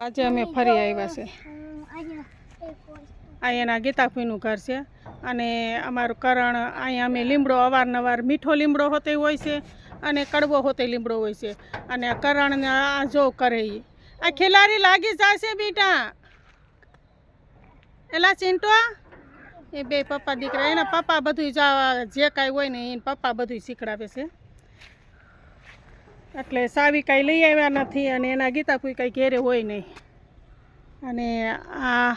આજે અમે ફરી આવ્યા છે અહીંયાના ગીતાફીનું ઘર છે અને અમારું કરણ અહીંયા અમે લીમડો અવારનવાર મીઠો લીમડો હોતે હોય છે અને કડવો હોતે લીમડો હોય છે અને કરણને આ જો કરે આ ખિલાડી લાગી જશે બેટા એલા ચિંટો એ બે પપ્પા દીકરા એના પપ્પા બધું જે કાંઈ હોય ને એને પપ્પા બધું શીખડાવે છે એટલે સાવી કાંઈ લઈ આવ્યા નથી અને એના ગીતા કોઈ કાંઈ ઘેરે હોય નહીં અને આ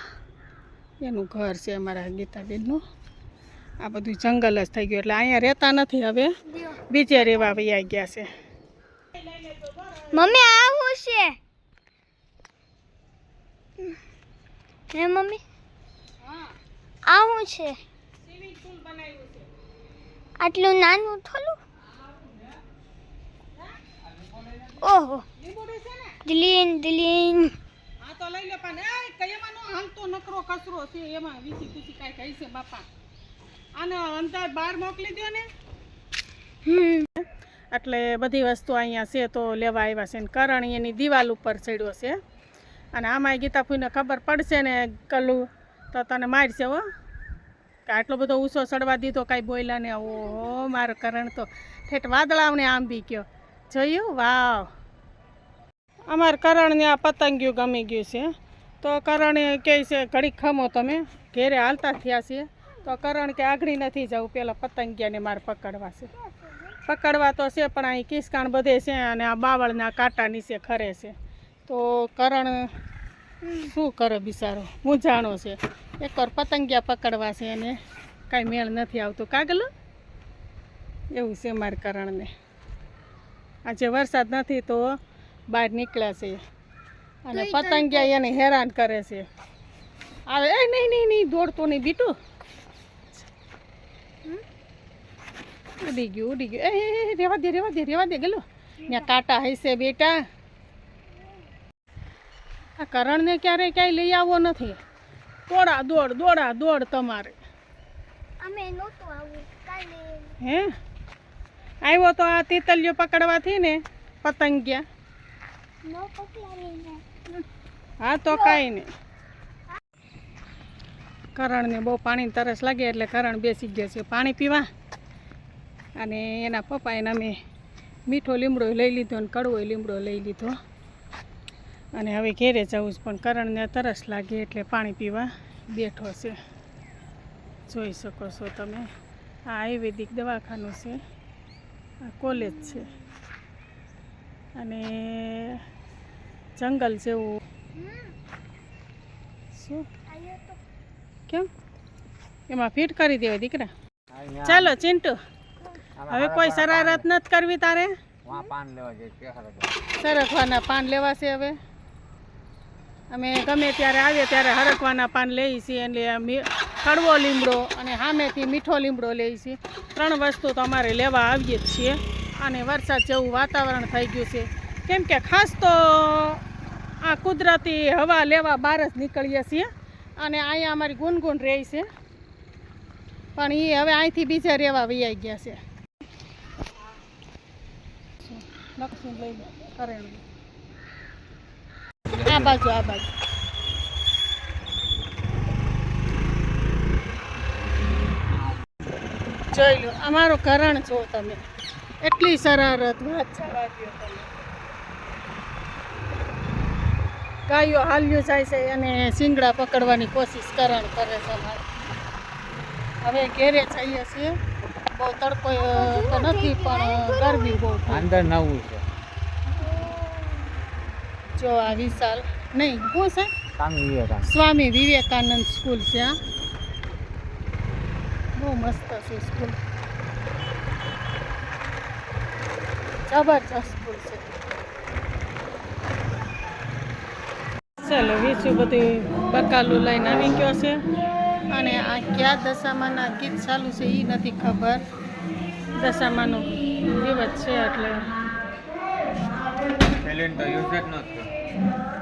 એનું ઘર છે અમારા ગીતાબેનનું આ બધું જંગલ જ થઈ ગયું એટલે અહીંયા રહેતા નથી હવે બીજે રહેવા વયા ગયા છે મમ્મી આવું છે હે મમ્મી આવું છે સ્વિમિંગ પૂલ બનાવ્યું છે આટલું નાનું થોડું ઓહો દિલીન દિલીન હા તો લઈ લે પણ એ કયામાં નો હાલતો નકરો કચરો છે એમાં વીસી કુસી કાંઈ કહી છે બાપા આને અંદર બહાર મોકલી દો ને એટલે બધી વસ્તુ અહીંયા છે તો લેવા આવ્યા છે ને કરણ એની દિવાલ ઉપર ચડ્યો છે અને આમાં ગીતાફૂઈને ખબર પડશે ને કલું તો તને મારશે હો કે આટલો બધો ઊંચો ચડવા દીધો કાંઈ બોલ્યા ને ઓહો મારો કરણ તો ઠેઠ વાદળાવને આંબી ગયો જોયું વાવ અમારે કરણને આ પતંગિયું ગમી ગયું છે તો કરણ કહે છે ઘડીક ખમો તમે ઘેરે હાલતા થયા છીએ તો કરણ કે આગળ નથી જવું પેલા પતંગિયાને મારે પકડવા છે પકડવા તો છે પણ અહીં કિસકાણ બધે છે અને આ બાવળના કાંટા નીચે ખરે છે તો કરણ શું કરે બિચારો મૂંઝાણો છે એકવાર પતંગિયા પકડવા છે અને કાંઈ મેળ નથી આવતું કાગલ એવું છે મારે કરણને આજે વરસાદ નથી તો બહાર નીકળ્યા છે અને પતંગિયા એને હેરાન કરે છે આવે એ નહીં નહીં નહીં દોડતો નહીં બીટું ઉડી ગયું એ રેવા દે ગેલો ત્યાં કાંટા હશે બેટા આ કરણને ક્યારેય ક્યાંય લઈ આવવો નથી દોડા દોડ તમારે અમે નહોતો આવું કાલે હે આવ્યો તો આ તીતલિયો પકડવાથી ને પતંગિયા નો પકડાવીને હા તો કાંઈ નહીં કરણને બહુ પાણીની તરસ લાગે એટલે કરણ બેસી ગયા છે પાણી પીવા અને એના પપ્પા એને અમે મીઠો લીમડો લઈ લીધો અને કડવો લીમડો લઈ લીધો અને હવે ઘેરે જવું છે પણ કરણને તરસ લાગે એટલે પાણી પીવા બેઠો છે જોઈ શકો છો તમે આ આયુર્વેદિક દવાખાનું છે આ કોલેજ છે અને જંગલ જેવું શું કેમ એમાં ફિટ કરી દેવાય દીકરા ચાલો ચિંટુ હવે કોઈ શરારત નથી કરવી તારે સરકવાના પાન લેવા છે હવે અમે ગમે ત્યારે આવીએ ત્યારે હરકવાના પાન લઈએ છીએ એટલે કડવો લીમડો અને સામેથી મીઠો લીમડો લઈએ છીએ 3 વસ્તુ તો અમારે લેવા આવીએ જ છીએ અને વરસાદ જેવું વાતાવરણ થઈ ગયું છે કેમ કે ખાસ તો આ કુદરતી હવા લેવા બહાર જ નીકળીએ છીએ અને અહીંયા અમારી ગુનગુન રહે છે પણ એ હવે અહીંથી બીજા રહેવા વૈયા ગયા છે લક્ષ્મી લઈ લો કરેણ આ બાજુ જોઈ લો અમારો કરણ છો તમે એટલી શરારત વાત જવા દો તમે ગાયો હાલ્યું જાય છે અને શિંગડા પકડવાની કોશિશ કરણ કરે છે અમારે હવે ઘેરે જઈએ છીએ બહુ તડકો તો નથી પણ ગરમી બહુ અંદર નવું છે જો આ વિશાલ નહીં શું છે સ્વામી સ્વામી વિવેકાનંદ સ્કૂલ છે આ બહુ મસ્ત છે સ્કૂલ જબરજસ્ત સ્કૂલ છે ચાલો વિશુ બધું બકાલું લઈને આવી ગયો છે અને આ ક્યાં દશામાના ગીત ચાલુ છે એ નથી ખબર દશામાનો દિવસ છે એટલે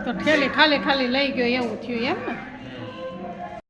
તો ઠેલી ખાલી લઈ ગયો એવું થયું એમ ને